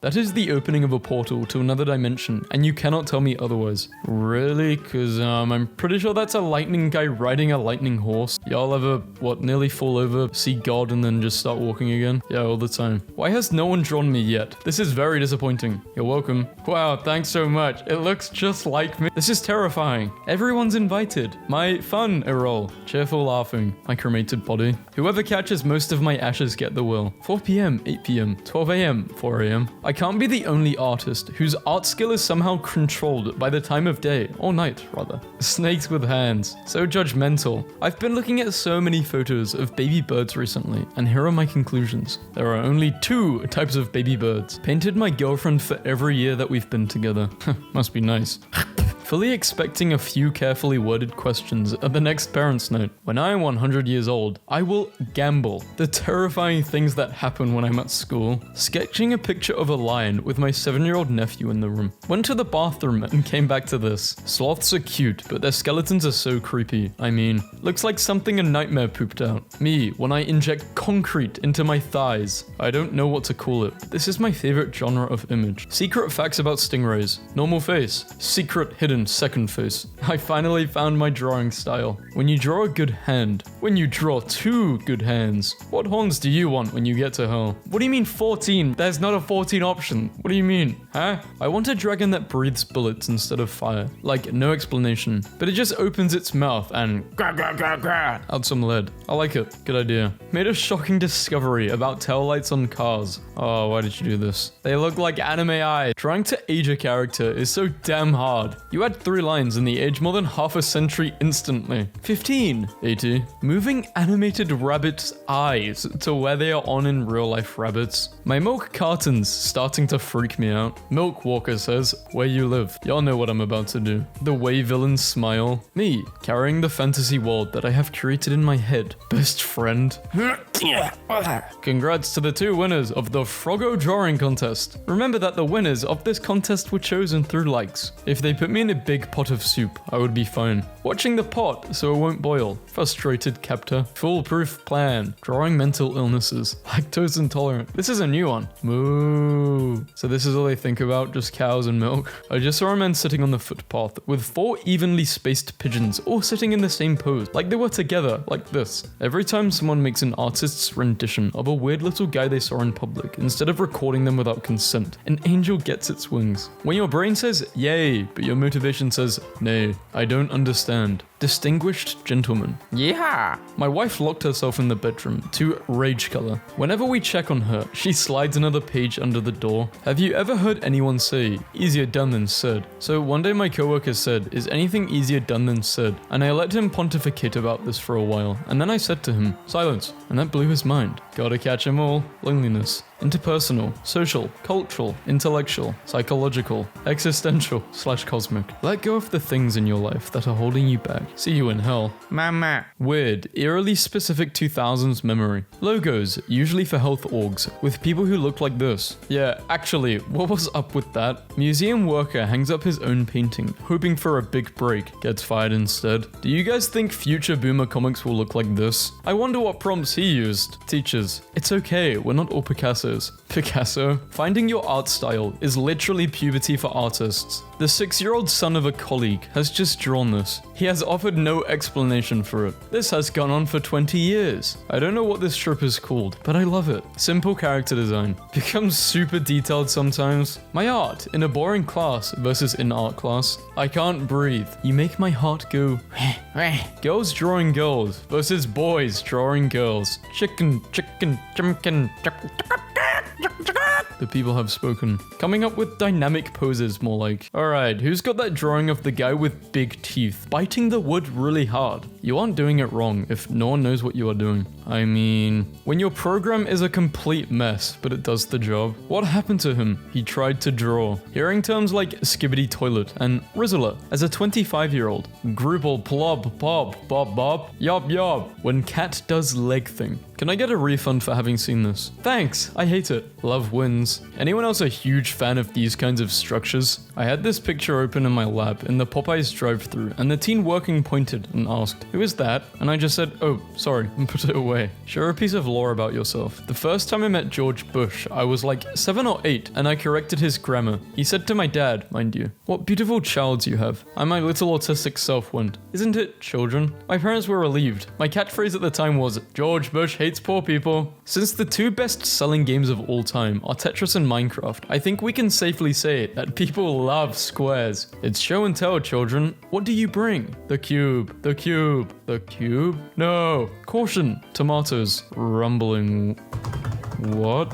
That is the opening of a portal to another dimension, and you cannot tell me otherwise. Really? Cause I'm pretty sure that's a lightning guy riding a lightning horse. Y'all ever, nearly fall over, see God, and then just start walking again? Yeah, all the time. Why has no one drawn me yet? This is very disappointing. You're welcome. Wow, thanks so much. It looks just like me. This is terrifying. Everyone's invited. My fun roll. Cheerful laughing. My cremated body. Whoever catches most of my ashes get the will. 4 p.m., 8 p.m., 12 a.m., 4 a.m. I can't be the only artist whose art skill is somehow controlled by the time of day, or night, rather. Snakes with hands. So judgmental. I've been looking at so many photos of baby birds recently, and here are my conclusions. There are only 2 types of baby birds. Painted my girlfriend for every year that we've been together. Must be nice. Fully expecting a few carefully worded questions at the next parents' note. When I am 100 years old, I will gamble. The terrifying things that happen when I'm at school. Sketching a picture of a lion with my 7-year-old nephew in the room. Went to the bathroom and came back to this. Sloths are cute, but their skeletons are so creepy. I mean, looks like something a nightmare pooped out. Me, when I inject concrete into my thighs. I don't know what to call it. This is my favorite genre of image. Secret facts about stingrays. Normal face. Secret hidden second face. I finally found my drawing style. When you draw a good hand. When you draw 2 good hands. What horns do you want when you get to hell? What do you mean 14? There's not a 14 option. What do you mean? Huh? I want a dragon that breathes bullets instead of fire. Like, no explanation. But it just opens its mouth and out some lead. I like it. Good idea. Made a shocking discovery about taillights on cars. Oh, why did you do this? They look like anime eyes. Trying to age a character is so damn hard. You had 3 lines and they age more than half a century instantly. 15. 80. Moving animated rabbits' eyes to where they are on in real life rabbits. My milk carton's starting to freak me out. Milk Walker says, where you live. Y'all know what I'm about to do. The way villains smile. Me, carrying the fantasy world that I have created in my head. Best friend. Congrats to the 2 winners of the Froggo Drawing Contest. Remember that the winners of this contest were chosen through likes. If they put me in a big pot of soup, I would be fine. Watching the pot so it won't boil. Frustrated captor. Foolproof plan. Drawing mental illnesses. Lactose intolerant. This is a new one. Moo. So this is all they think about, just cows and milk. I just saw a man sitting on the footpath with 4 evenly spaced pigeons all sitting in the same pose, like they were together, like this. Every time someone makes an artist's rendition of a weird little guy they saw in public, instead of recording them without consent, an angel gets its wings. When your brain says yay, but your motivation says nay, I don't understand. Distinguished gentleman. Yeah. My wife locked herself in the bedroom to rage color. Whenever we check on her, she slides another page under the door. Have you ever heard anyone say, easier done than said? So one day my coworker said, is anything easier done than said? And I let him pontificate about this for a while. And then I said to him, silence. And that blew his mind. Gotta catch 'em all. Loneliness. Interpersonal, social, cultural, intellectual, psychological, existential/cosmic. Let go of the things in your life that are holding you back. See you in hell. Mama. Weird, eerily specific 2000s memory. Logos, usually for health orgs, with people who look like this. Yeah, actually, what was up with that? Museum worker hangs up his own painting, hoping for a big break, gets fired instead. Do you guys think future boomer comics will look like this? I wonder what prompts he used. Teachers, it's okay, we're not all Picassos. Picasso. Finding your art style is literally puberty for artists. The 6-year-old son of a colleague has just drawn this. He has offered no explanation for it. This has gone on for 20 years. I don't know what this strip is called, but I love it. Simple character design. Becomes super detailed sometimes. My art in a boring class versus in art class. I can't breathe. You make my heart go. Girls drawing girls versus boys drawing girls. Chicken. The people have spoken. Coming up with dynamic poses, more like. Alright, who's got that drawing of the guy with big teeth, biting the wood really hard? You aren't doing it wrong if no one knows what you are doing. I mean, when your program is a complete mess, but it does the job. What happened to him? He tried to draw. Hearing terms like skibbity toilet and rizzler as a 25-year-old. Grooble plob bob bob bob yob yob when cat does leg thing. Can I get a refund for having seen this? Thanks, I hate it. Love wins. Anyone else a huge fan of these kinds of structures? I had this picture open in my lab in the Popeyes drive-thru, and the teen working pointed and asked, "Who is that?" And I just said, "Oh, sorry," and put it away. Share a piece of lore about yourself. The first time I met George Bush, I was like 7 or 8, and I corrected his grammar. He said to my dad, mind you, "What beautiful childs you have." And my little autistic self went, "Isn't it, children?" My parents were relieved. My catchphrase at the time was, "George Bush hates poor people." Since the two best-selling games of all time are Tetris and Minecraft, I think we can safely say that people love squares. It's show and tell, children. What do you bring? The cube. The cube. The cube? No. Caution. Tomatoes. Rumbling. What?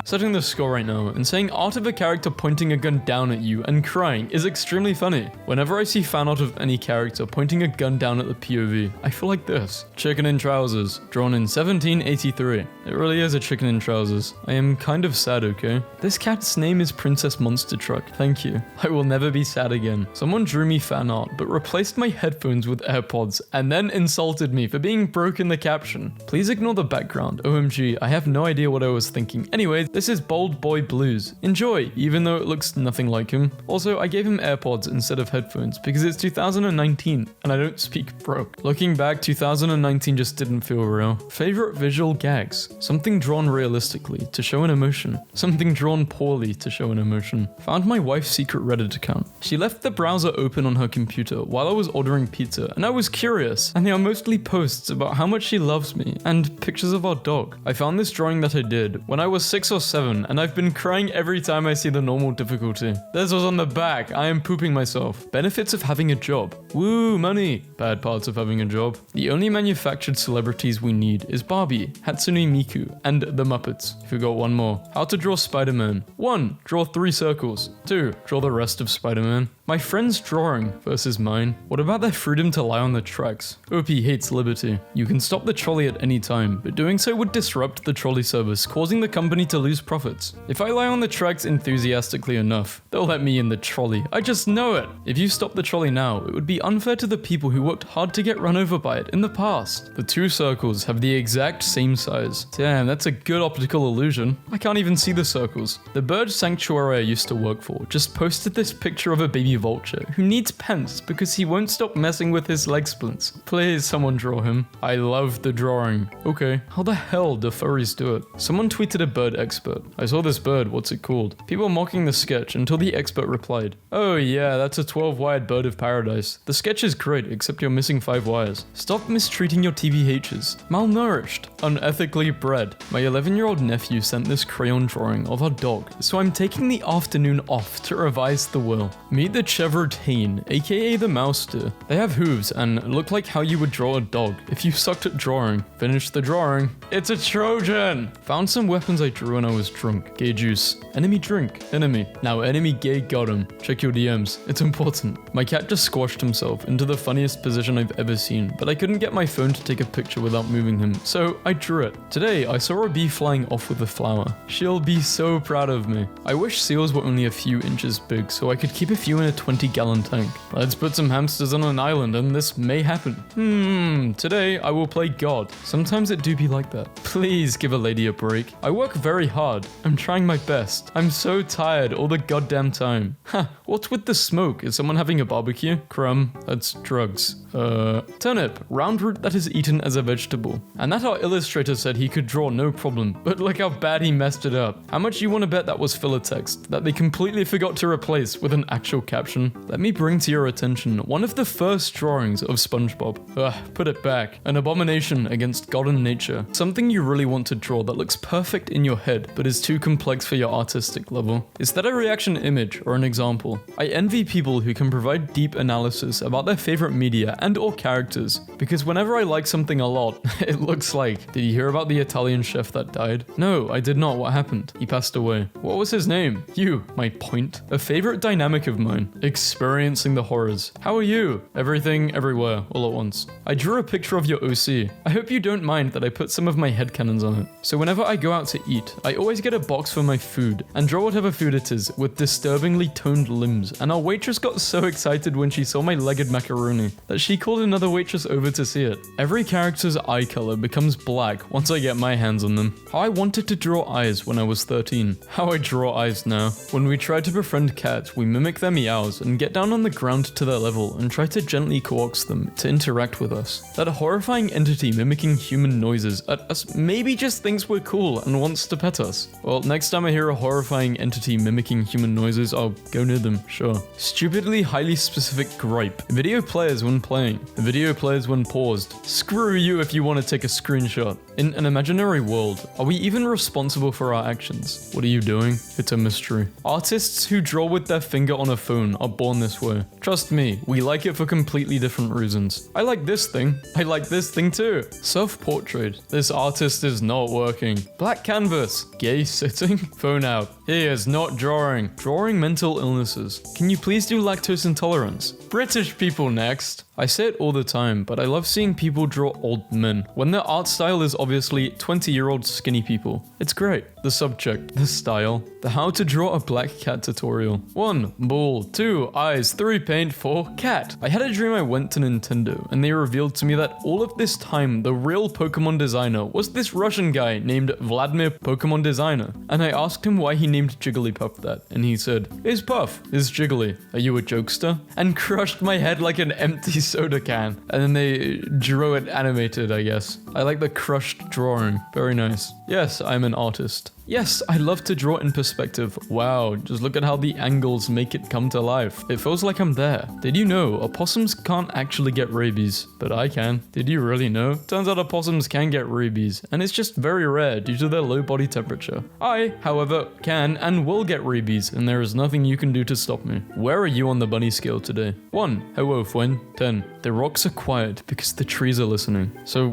Setting the score right now and saying art of a character pointing a gun down at you and crying is extremely funny. Whenever I see fan art of any character pointing a gun down at the POV, I feel like this. Chicken in trousers, drawn in 1783. It really is a chicken in trousers. I am kind of sad, okay? This cat's name is Princess Monster Truck. Thank you. I will never be sad again. Someone drew me fan art, but replaced my headphones with AirPods and then insulted me for being broke in the caption. Please ignore the background. OMG, I have no idea what I was thinking. Anyway, this is Bold Boy Blues. Enjoy, even though it looks nothing like him. Also, I gave him AirPods instead of headphones because it's 2019 and I don't speak broke. Looking back, 2019 just didn't feel real. Favorite visual gags? Something drawn realistically to show an emotion. Something drawn poorly to show an emotion. Found my wife's secret Reddit account. She left the browser open on her computer while I was ordering pizza and I was curious, and they are mostly posts about how much she loves me and pictures of our dog. I found this drawing that I did when I was 6 or 7, and I've been crying every time I see the normal difficulty. This was on the back. I am pooping myself. Benefits of having a job. Woo, money. Bad parts of having a job. The only manufactured celebrities we need is Barbie, Hatsune Miku, and the Muppets. Forgot one more. How to draw Spider-Man. 1. Draw 3 circles. 2. Draw the rest of Spider-Man. My friend's drawing versus mine. What about their freedom to lie on the tracks? OP hates liberty. You can stop the trolley at any time, but doing so would disrupt the trolley service, causing the company to lose profits. If I lie on the tracks enthusiastically enough, they'll let me in the trolley. I just know it. If you stop the trolley now, it would be unfair to the people who worked hard to get run over by it in the past. The 2 circles have the exact same size. Damn, that's a good optical illusion. I can't even see the circles. The bird sanctuary I used to work for just posted this picture of a baby vulture who needs pence because he won't stop messing with his leg splints. Please, someone draw him. I love the drawing. Okay, how the hell do furries do it? Someone tweeted a bird expert. I saw this bird, what's it called? People mocking the sketch until the expert replied, "Oh yeah, that's a 12-wired bird of paradise. The sketch is great, except you're missing 5 wires. Stop mistreating your TVHs. Malnourished. Unethically bred." My 11-year-old nephew sent this crayon drawing of our dog, so I'm taking the afternoon off to revise the will. Meet the Chevrotain, aka the Mouster. They have hooves and look like how you would draw a dog if you sucked at drawing. Finish the drawing. It's a Trojan! Found some weapons I drew when I was drunk. Gay juice. Enemy drink. Enemy. Now enemy gay got him. Check your DMs. It's important. My cat just squashed himself into the funniest position I've ever seen, but I couldn't get my phone to take a picture without moving him, so I drew it. Today, I saw a bee flying off with a flower. She'll be so proud of me. I wish seals were only a few inches big so I could keep a few in a 20-gallon tank. Let's put some hamsters on an island and this may happen. Today I will play God. Sometimes it do be like that. Please give a lady a break. I work very hard. I'm trying my best. I'm so tired all the goddamn time. What's with the smoke? Is someone having a barbecue? Crumb. That's drugs. Turnip. Round root that is eaten as a vegetable. And that our illustrator said he could draw no problem, but look how bad he messed it up. How much you want to bet that was filler text that they completely forgot to replace with an actual caption? Let me bring to your attention one of the first drawings of SpongeBob. Put it back. An abomination against God and nature. Something you really want to draw that looks perfect in your head, but is too complex for your artistic level. Is that a reaction image or an example? I envy people who can provide deep analysis about their favorite media and or characters, because whenever I like something a lot, it looks like, did you hear about the Italian chef that died? No, I did not. What happened? He passed away. What was his name? You, my point. A favorite dynamic of mine. Experiencing the horrors. How are you? Everything, everywhere, all at once. I drew a picture of your OC. I hope you don't mind that I put some of my headcanons on it. So whenever I go out to eat, I always get a box for my food and draw whatever food it is with disturbingly toned limbs, and our waitress got so excited when she saw my legged macaroni that she called another waitress over to see it. Every character's eye color becomes black once I get my hands on them. How I wanted to draw eyes when I was 13. How I draw eyes now. When we try to befriend cats, we mimic their meows and get down on the ground to their level and try to gently coax them to interact with us. That horrifying entity mimicking human noises at us maybe just thinks we're cool and wants to pet us. Well, next time I hear a horrifying entity mimicking human noises, I'll go near them, sure. Stupidly highly specific gripe. Video players when playing. Video players when paused. Screw you if you want to take a screenshot. In an imaginary world, are we even responsible for our actions? What are you doing? It's a mystery. Artists who draw with their finger on a phone are born this way. Trust me, we like it for completely different reasons. I like this thing. I like this thing too. Self-portrait. This artist is not working. Black canvas. Gay sitting. Phone out. He is not drawing. Drawing mental illnesses. Can you please do lactose intolerance? British people next. I say it all the time, but I love seeing people draw old men, when their art style is obviously 20-year-old skinny people. It's great. The subject, the style, the how to draw a black cat tutorial. 1. Bull. 2. Eyes. 3. Paint. 4. Cat. I had a dream I went to Nintendo, and they revealed to me that all of this time, the real Pokemon designer was this Russian guy named Vladimir Pokemon Designer. And I asked him why he named Jigglypuff that, and he said, "Is Puff, is Jiggly. Are you a jokester?" And crushed my head like an empty soda can. And then they drew it animated, I guess. I like the crushed drawing. Very nice. Yes, I'm an artist. Yes, I love to draw in perspective. Wow, just look at how the angles make it come to life. It feels like I'm there. Did you know opossums can't actually get rabies? But I can. Did you really know? Turns out opossums can get rabies, and it's just very rare due to their low body temperature. I, however, can and will get rabies, and there is nothing you can do to stop me. Where are you on the bunny scale today? 1. Hello, friend. 10. The rocks are quiet because the trees are listening. So,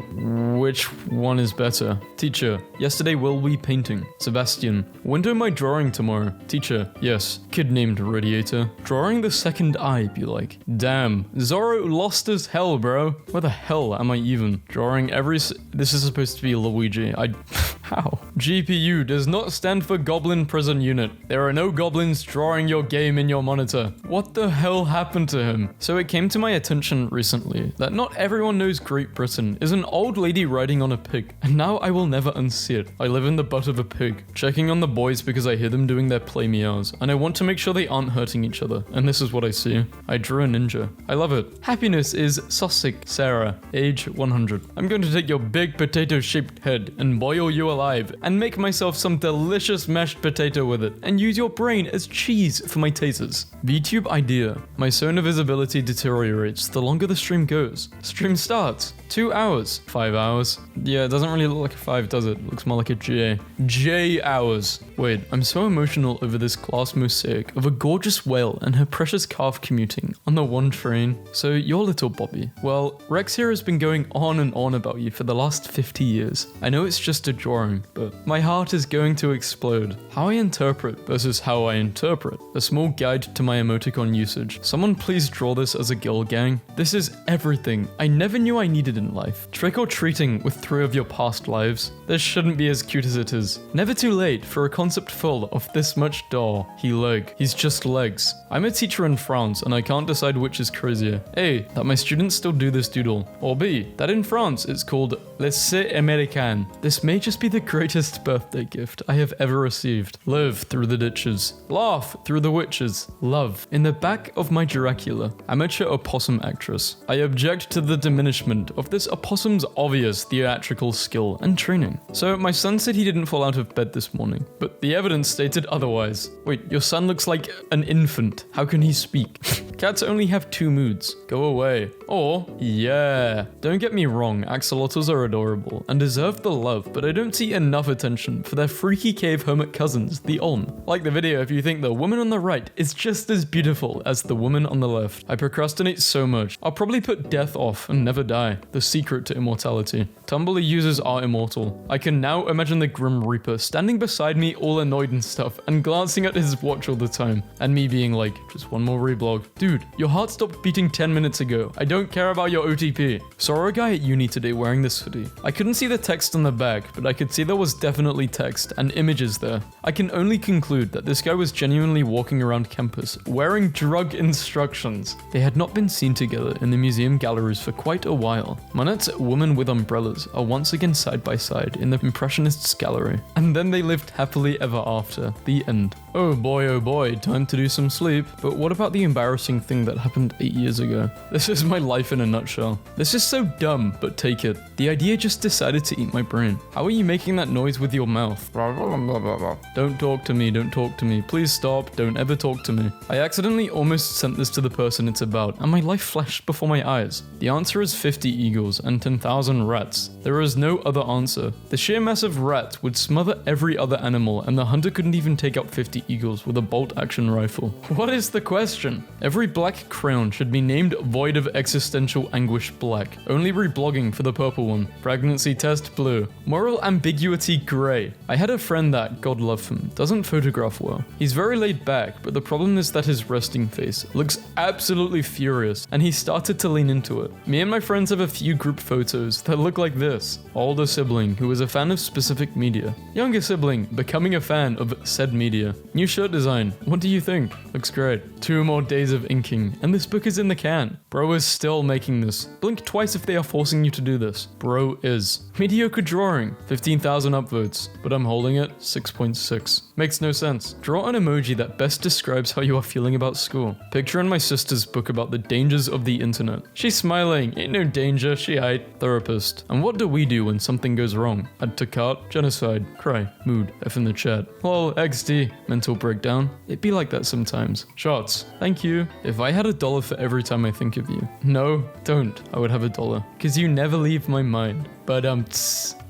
which one is better? Teacher, yesterday will we painting? Sebastian, when do my drawing tomorrow? Teacher, yes. Kid named Radiator. Drawing the second eye, be like. Damn, Zorro lost as hell, bro. Where the hell am I even? Drawing this is supposed to be Luigi. How? GPU does not stand for Goblin Prison Unit. There are no goblins drawing your game in your monitor. What the hell happened to him? So it came to my attention recently that not everyone knows Great Britain is an old lady riding on a pig, and now I will never unsee it. I live in the butt of a pig, checking on the boys because I hear them doing their play meows, and I want to make sure they aren't hurting each other, and this is what I see. I drew a ninja. I love it. Happiness is Sussex Sarah, age 100. I'm going to take your big potato-shaped head and boil you alive, and make myself some delicious mashed potato with it, and use your brain as cheese for my tasers. VTube idea. My sonar visibility deteriorates the longer the stream goes. Stream starts. 2 hours. 5 hours. Yeah, it doesn't really look like a 5, does it? It looks more like a J. J hours. Wait, I'm so emotional over this glass mosaic of a gorgeous whale and her precious calf commuting on the one train. So you're little Bobby. Well, Rex here has been going on and on about you for the last 50 years. I know it's just a drawing, but my heart is going to explode. How I interpret versus how I interpret. A small guide to my emoticon usage. Someone please draw this as a girl gang. This is everything I never knew I needed in life. Trick or treating with 3 of your past lives. This shouldn't be as cute as it is. Never too late for a concept full of this much doll. He's just legs. I'm a teacher in France and I can't decide which is crazier. A, that my students still do this doodle. Or B, that in France it's called L'essai américain. This may just be the greatest birthday gift I have ever received. Live through the ditches. Laugh through the witches. Love. In the back of my Dracula, amateur opossum actress. I object to the diminishment of this opossum's obvious theatrical skill and training. So my son said he didn't fall out of bed this morning, but the evidence stated otherwise. Wait, your son looks like an infant. How can he speak? Cats only have 2 moods. Go away. Or, yeah. Don't get me wrong, axolotls are adorable and deserve the love, but I don't see enough attention for their freaky cave hermit cousins, the Olm. Like the video if you think the woman on the right is just as beautiful as the woman on the left. I procrastinate so much. I'll probably put death off and never die. The secret to immortality. Tumblr users are immortal. I can now imagine the Grim Reaper standing beside me all annoyed and stuff and glancing at his watch all the time. And me being like, just one more reblog. Dude, your heart stopped beating 10 minutes ago. I don't don't care about your OTP. Saw a guy at uni today wearing this hoodie. I couldn't see the text on the back, but I could see there was definitely text and images there. I can only conclude that this guy was genuinely walking around campus wearing drug instructions. They had not been seen together in the museum galleries for quite a while. Monet's Women with Umbrellas are once again side by side in the Impressionists gallery. And then they lived happily ever after. The end. Oh boy, time to do some sleep. But what about the embarrassing thing that happened 8 years ago? This is my life in a nutshell. This is so dumb, but take it. The idea just decided to eat my brain. How are you making that noise with your mouth? Don't talk to me, don't talk to me. Please stop, don't ever talk to me. I accidentally almost sent this to the person it's about, and my life flashed before my eyes. The answer is 50 eagles and 10,000 rats. There is no other answer. The sheer mass of rats would smother every other animal, and the hunter couldn't even take out 50 eagles with a bolt-action rifle. What is the question? Every black crown should be named Void of Existential Anguish Black. Only reblogging for the purple one. Pregnancy test blue. Moral ambiguity gray. I had a friend that, God love him, doesn't photograph well. He's very laid back, but the problem is that his resting face looks absolutely furious, and he started to lean into it. Me and my friends have a few group photos that look like this. Older sibling who is a fan of specific media. Younger sibling becoming a fan of said media. New shirt design. What do you think? Looks great. 2 more days of inking, and this book is in the can. Bro is still making this. Blink twice if they are forcing you to do this. Bro is. Mediocre drawing. 15,000 upvotes, but I'm holding it 6.6. Makes no sense. Draw an emoji that best describes how you are feeling about school. Picture in my sister's book about the dangers of the internet. She's smiling. Ain't no danger. She aight. Therapist. And what do we do when something goes wrong? Add to cart. Genocide. Cry. Mood. F in the chat. Lol. XD. Mental breakdown. It be like that sometimes. Shots. Thank you. If I had $1 for every time I think of you. No, don't. I would have $1. Cause you never leave my mind. But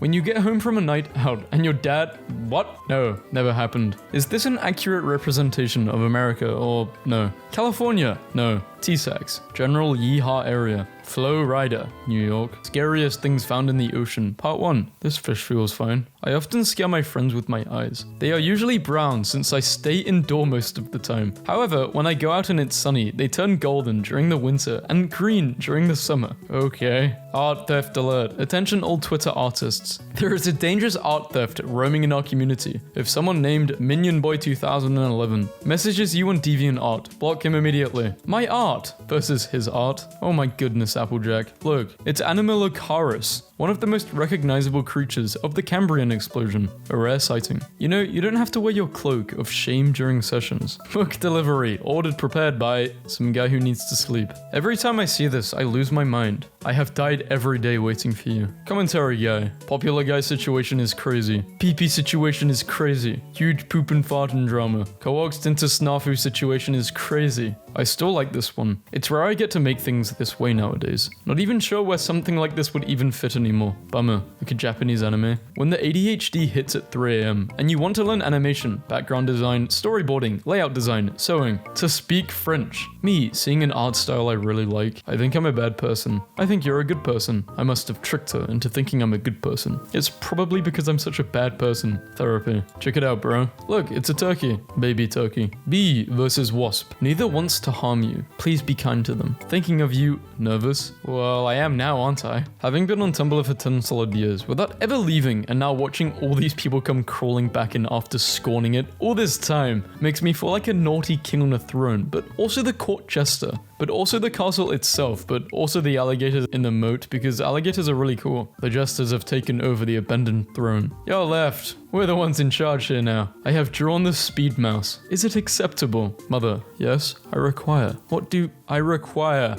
when you get home from a night out and your dad, what? No, never happened. Is this an accurate representation of America or no? California? No. T-Sax, General Yeehaw Area. Flow Rider, New York. Scariest things found in the ocean. Part 1. This fish feels fine. I often scare my friends with my eyes. They are usually brown since I stay indoor most of the time. However, when I go out and it's sunny, they turn golden during the winter and green during the summer. Okay. Art theft alert. Attention all Twitter artists. There is a dangerous art theft roaming in our community. If someone named MinionBoy2011 messages you on DeviantArt, block him immediately. My art versus his art. Oh my goodness, Applejack. Look, it's Animalocaris, one of the most recognizable creatures of the Cambrian explosion. A rare sighting. You know, you don't have to wear your cloak of shame during sessions. Book delivery, ordered prepared by some guy who needs to sleep. Every time I see this, I lose my mind. I have died every day waiting for you. Commentary guy. Popular guy situation is crazy. PP situation is crazy. Huge poop and fart and drama. Coaxed into snafu situation is crazy. I still like this one. It's rare I get to make things this way nowadays. Not even sure where something like this would even fit anymore. Bummer. Like a Japanese anime. When the ADHD hits at 3 AM and you want to learn animation, background design, storyboarding, layout design, sewing, to speak French. Me, seeing an art style I really like. I think I'm a bad person. I think you're a good person. I must have tricked her into thinking I'm a good person. It's probably because I'm such a bad person. Therapy. Check it out, bro. Look, it's a turkey. Baby turkey. Bee versus wasp. Neither wants to harm you. Please be kind to them. Thinking of you. Nervous? Well, I am now, aren't I? Having been on Tumblr for 10 solid years without ever leaving and now watching all these people come crawling back in after scorning it all this time makes me feel like a naughty king on a throne, but also the court jester. But also the castle itself, but also the alligators in the moat because alligators are really cool. The jesters have taken over the abandoned throne. You're left. We're the ones in charge here now. I have drawn the speed mouse. Is it acceptable? Mother, yes, I require. What do I require?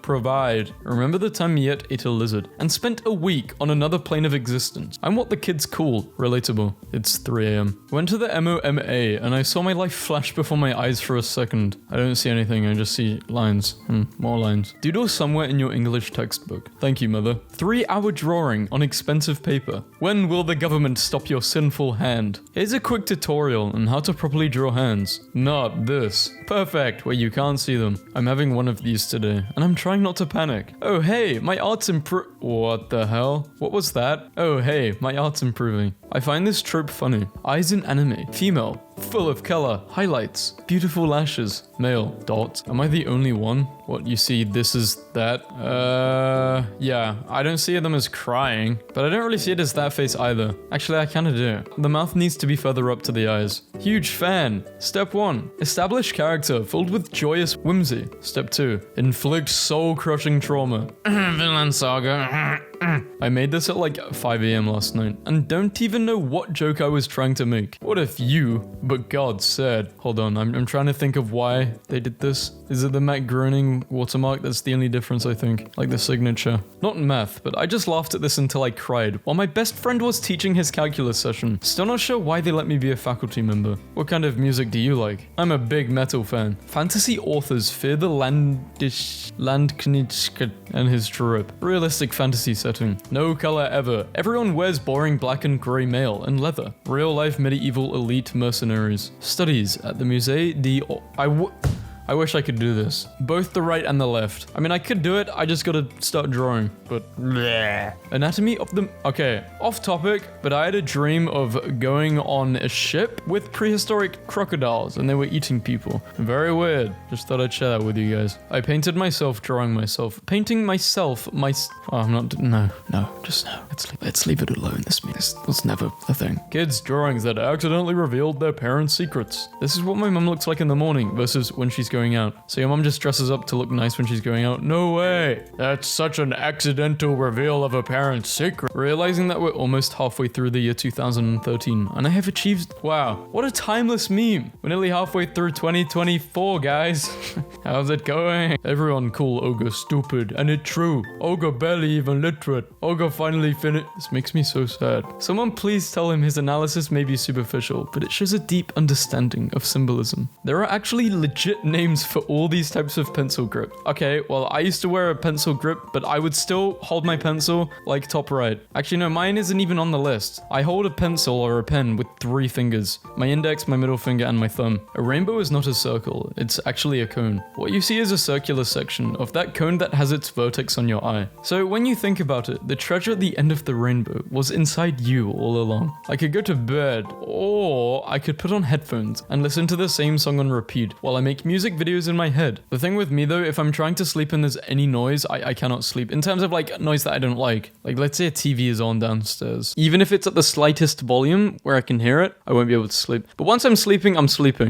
Provide. Remember the time Miette ate a lizard and spent a week on another plane of existence? I'm what the kids call relatable. It's 3 AM. Went to the MOMA and I saw my life flash before my eyes for a second. I don't see anything, I just see lines. More lines. Doodle somewhere in your English textbook. Thank you, mother. 3-hour drawing on expensive paper. When will the government stop your sinful hand? Here's a quick tutorial on how to properly draw hands. Not this. Perfect, where you can't see them. I'm having one of these today, and I'm trying not to panic. Oh hey, my art's What the hell? What was that? Oh hey, my art's improving. I find this trope funny. Eyes in anime. Female. Full of color. Highlights. Beautiful lashes. Male. Dot. Am I the only one? What, you see this is that? Yeah. I don't see them as crying, but I don't really see it as that face either. Actually, I kinda do. The mouth needs to be further up to the eyes. Huge fan. Step 1. Establish character filled with joyous whimsy. Step 2. Inflict soul-crushing trauma. Villain saga. I made this at like 5 AM last night and don't even know what joke I was trying to make. What if you, but God said, hold on, I'm trying to think of why they did this. Is it the Matt Groening watermark? That's the only difference, I think. Like the signature. Not math, but I just laughed at this until I cried while my best friend was teaching his calculus session. Still not sure why they let me be a faculty member. What kind of music do you like? I'm a big metal fan. Fantasy authors fear the Landknecht and his drip. Realistic fantasy setting. No color ever. Everyone wears boring black and grey mail and leather. Real life medieval elite mercenaries. Studies at the Musée de... I wish I could do this. Both the right and the left. I mean, I could do it, I just gotta start drawing, but bleh. Anatomy of the... Okay, off topic, but I had a dream of going on a ship with prehistoric crocodiles and they were eating people. Very weird. Just thought I'd share that with you guys. I painted myself drawing myself. Painting myself, oh, I'm not... No, just no. Let's leave it alone. This was never a thing. Kids' drawings that accidentally revealed their parents' secrets. This is what my mum looks like in the morning versus when she's going out. So your mom just dresses up to look nice when she's going out? No way! That's such an accidental reveal of a parent's secret. Realizing that we're almost halfway through the year 2013 and I have achieved... Wow, what a timeless meme! We're nearly halfway through 2024, guys. How's it going? Everyone call Ogre stupid, and it's true. Ogre barely even literate. Ogre finally finished... This makes me so sad. Someone please tell him his analysis may be superficial, but it shows a deep understanding of symbolism. There are actually legit names for all these types of pencil grip. Okay, well, I used to wear a pencil grip, but I would still hold my pencil like top right. Actually, no, mine isn't even on the list. I hold a pencil or a pen with 3 fingers. My index, my middle finger, and my thumb. A rainbow is not a circle. It's actually a cone. What you see is a circular section of that cone that has its vertex on your eye. So when you think about it, the treasure at the end of the rainbow was inside you all along. I could go to bed, or I could put on headphones and listen to the same song on repeat while I make music videos in my head. The thing with me though, if I'm trying to sleep and there's any noise, I cannot sleep. In terms of like noise that I don't like. Like let's say a TV is on downstairs. Even if it's at the slightest volume where I can hear it, I won't be able to sleep. But once I'm sleeping, I'm sleeping.